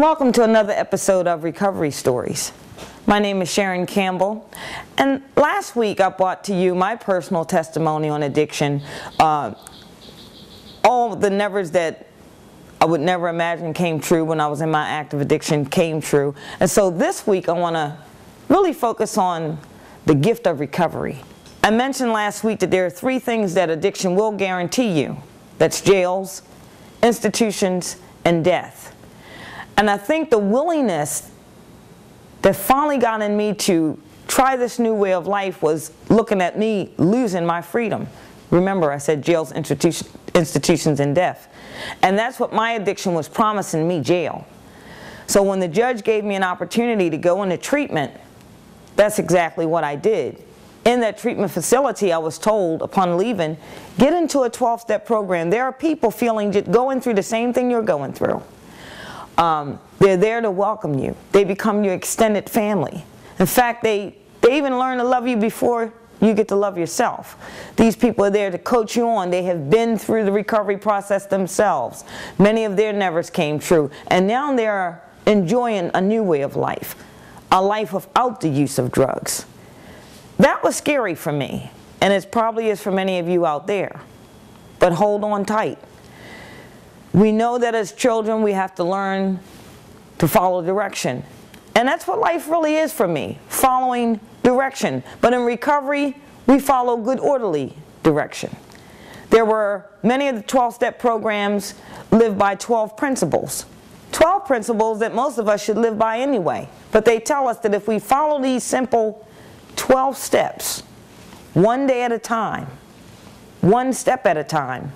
welcome to another episode of Recovery Stories. My name is Sharon Campbell, and last week I brought to you my personal testimony on addiction. All the nevers that I would never imagine came true when I was in my active addiction came true. And so this week I want to really focus on the gift of recovery. I mentioned last week that there are three things that addiction will guarantee you. That's jails, institutions, and death. And I think the willingness that finally got in me to try this new way of life was looking at me losing my freedom. Remember, I said jails, institutions, and death. And that's what my addiction was promising me, jail. So when the judge gave me an opportunity to go into treatment, that's exactly what I did. In that treatment facility, I was told upon leaving, get into a 12-step program. There are people going through the same thing you're going through. They're there to welcome you. They become your extended family. In fact, they even learn to love you before you get to love yourself. These people are there to coach you on. They have been through the recovery process themselves. Many of their nevers came true. And now they're enjoying a new way of life, a life without the use of drugs. That was scary for me, and it probably is for many of you out there. But hold on tight. We know that as children we have to learn to follow direction. And that's what life really is for me, following direction. But in recovery, we follow good orderly direction. There were many of the 12-step programs live by 12 principles. 12 principles that most of us should live by anyway. But they tell us that if we follow these simple 12 steps, one day at a time, one step at a time,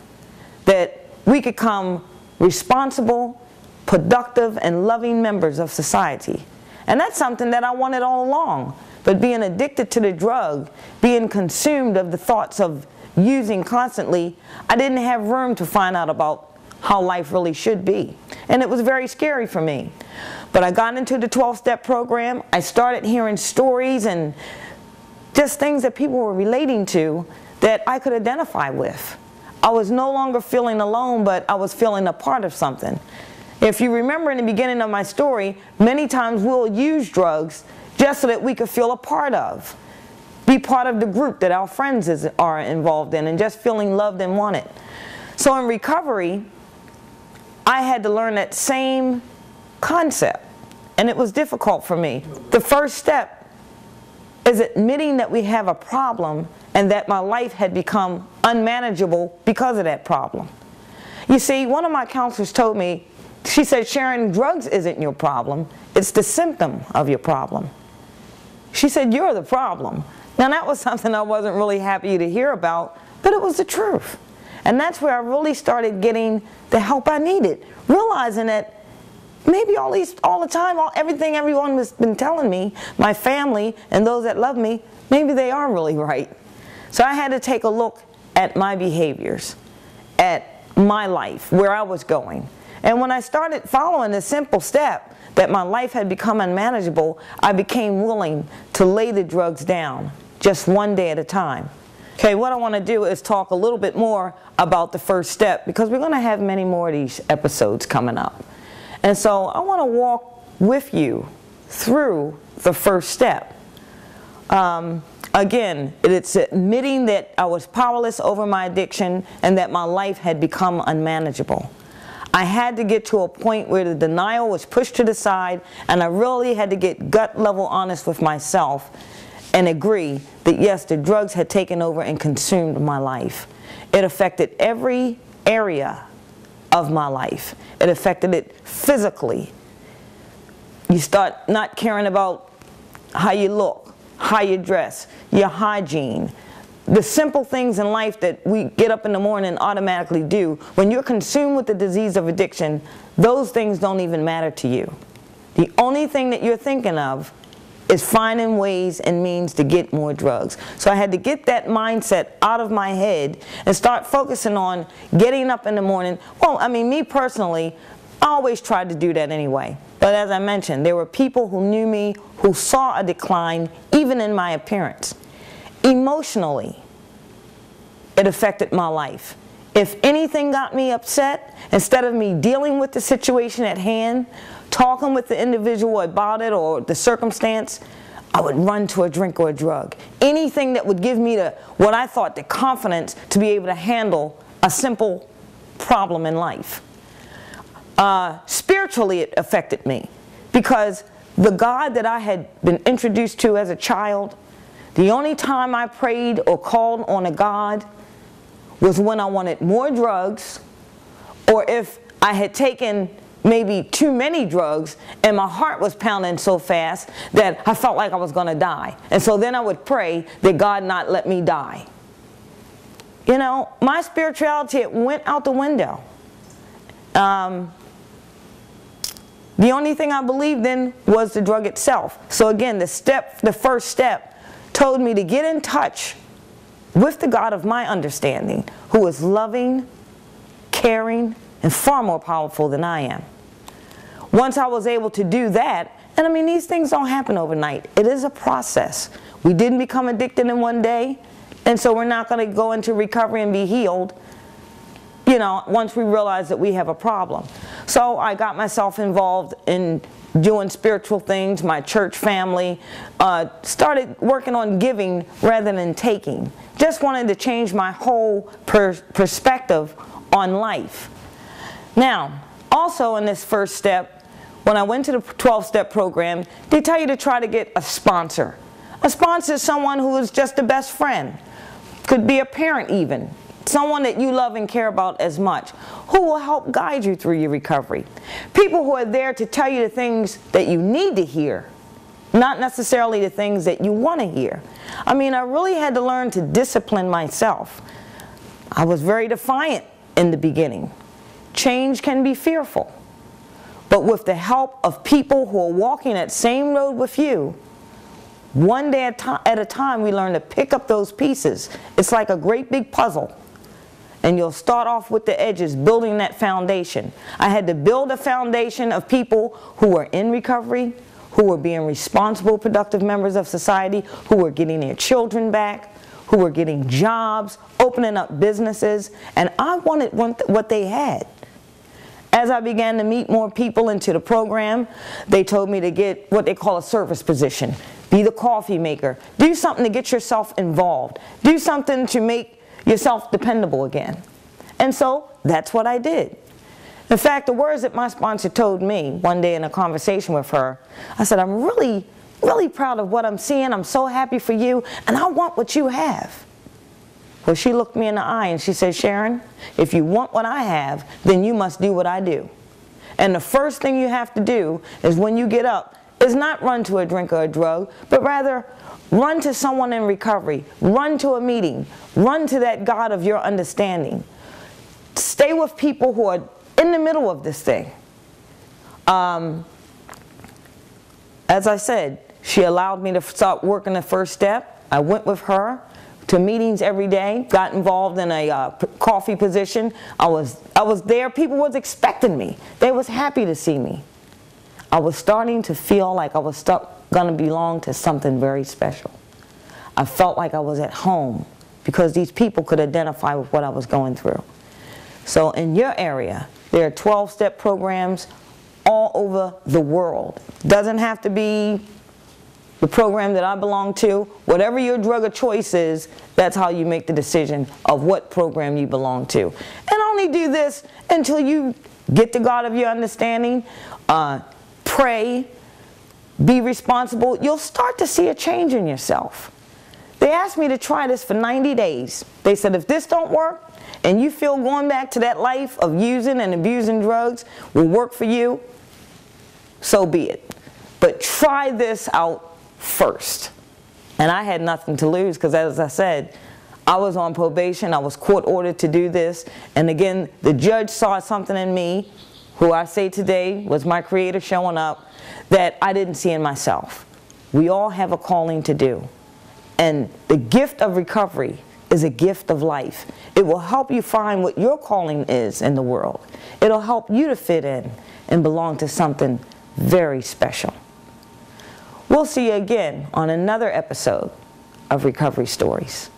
that we could become responsible, productive, and loving members of society. And that's something that I wanted all along. But being addicted to the drug, being consumed of the thoughts of using constantly, I didn't have room to find out about how life really should be. And it was very scary for me. But I got into the 12-step program. I started hearing stories and just things that people were relating to that I could identify with. I was no longer feeling alone, but I was feeling a part of something. If you remember in the beginning of my story, many times we'll use drugs just so that we could feel a part of, be part of the group that our friends are involved in, and just feeling loved and wanted. So in recovery, I had to learn that same concept, and it was difficult for me. The first step is admitting that we have a problem and that my life had become unmanageable because of that problem. You see, one of my counselors told me, she said, Sharon, drugs isn't your problem, it's the symptom of your problem. She said, you're the problem. Now that was something I wasn't really happy to hear about, but it was the truth. And that's where I really started getting the help I needed, realizing that maybe all the time, everything everyone has been telling me, my family and those that love me, maybe they are really right. So I had to take a look at my behaviors, at my life, where I was going. And when I started following this simple step, that my life had become unmanageable, I became willing to lay the drugs down, just one day at a time. Okay, what I want to do is talk a little bit more about the first step, because we're going to have many more of these episodes coming up. And so I want to walk with you through the first step. Again, it's admitting that I was powerless over my addiction and that my life had become unmanageable. I had to get to a point where the denial was pushed to the side, and I really had to get gut-level honest with myself and agree that yes, the drugs had taken over and consumed my life. It affected every area of my life. It affected it physically. You start not caring about how you look, how you dress, your hygiene, the simple things in life that we get up in the morning and automatically do. When you're consumed with the disease of addiction, those things don't even matter to you. The only thing that you're thinking of is finding ways and means to get more drugs. So I had to get that mindset out of my head and start focusing on getting up in the morning. Well, I mean, me personally, I always tried to do that anyway. But as I mentioned, there were people who knew me who saw a decline even in my appearance. Emotionally, it affected my life. If anything got me upset, instead of me dealing with the situation at hand, talking with the individual about it or the circumstance, I would run to a drink or a drug. Anything that would give me what I thought the confidence to be able to handle a simple problem in life. Spiritually, it affected me because the God that I had been introduced to as a child, the only time I prayed or called on a God was when I wanted more drugs, or if I had taken maybe too many drugs and my heart was pounding so fast that I felt like I was going to die. And so then I would pray that God not let me die. You know, my spirituality, it went out the window. The only thing I believed in was the drug itself. So again, the first step told me to get in touch with the God of my understanding, who is loving, caring, and far more powerful than I am. Once I was able to do that, and I mean, these things don't happen overnight. It is a process. We didn't become addicted in one day, and so we're not going to go into recovery and be healed, you know, once we realize that we have a problem. So I got myself involved in doing spiritual things. My church family started working on giving rather than taking. Just wanted to change my whole perspective on life. Now, also in this first step, when I went to the 12-step program, they tell you to try to get a sponsor. A sponsor is someone who is just a best friend. Could be a parent even. Someone that you love and care about as much, who will help guide you through your recovery. People who are there to tell you the things that you need to hear, not necessarily the things that you want to hear. I mean, I really had to learn to discipline myself. I was very defiant in the beginning. Change can be fearful, but with the help of people who are walking that same road with you, one day at a time, we learn to pick up those pieces. It's like a great big puzzle. And you'll start off with the edges, building that foundation. I had to build a foundation of people who were in recovery, who were being responsible, productive members of society, who were getting their children back, who were getting jobs, opening up businesses, and I wanted what they had. As I began to meet more people into the program, they told me to get what they call a service position. Be the coffee maker. Do something to get yourself involved. Do something to make yourself dependable again. And so that's what I did. In fact, the words that my sponsor told me one day in a conversation with her, I said, I'm really, really proud of what I'm seeing. I'm so happy for you, and I want what you have. Well, she looked me in the eye and she said, Sharon, if you want what I have, then you must do what I do. And the first thing you have to do is when you get up, is not run to a drink or a drug, but rather run to someone in recovery, run to a meeting, run to that God of your understanding. Stay with people who are in the middle of this thing. As I said, she allowed me to start working the first step. I went with her to meetings every day, got involved in a coffee position. I was there. People was expecting me. They was happy to see me. I was starting to feel like I was going to belong to something very special. I felt like I was at home because these people could identify with what I was going through. So in your area, there are 12-step programs all over the world. Doesn't have to be the program that I belong to. Whatever your drug of choice is, that's how you make the decision of what program you belong to. And only do this until you get the God of your understanding, pray, be responsible. You'll start to see a change in yourself. They asked me to try this for 90 days. They said, if this don't work, and you feel going back to that life of using and abusing drugs will work for you, so be it. But try this out first. And I had nothing to lose because, as I said, I was on probation. I was court ordered to do this. And again, the judge saw something in me, who I say today was my Creator showing up, that I didn't see in myself. We all have a calling to do. And the gift of recovery is a gift of life. It will help you find what your calling is in the world. It'll help you to fit in and belong to something very special. We'll see you again on another episode of Recovery Stories.